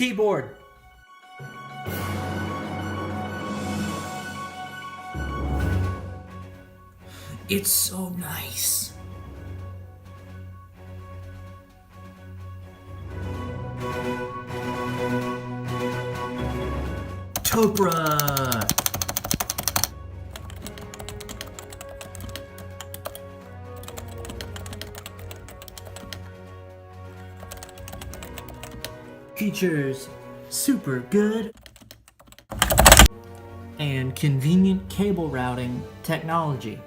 keyboard. It's so nice. Topre. Features super good and convenient cable routing technology.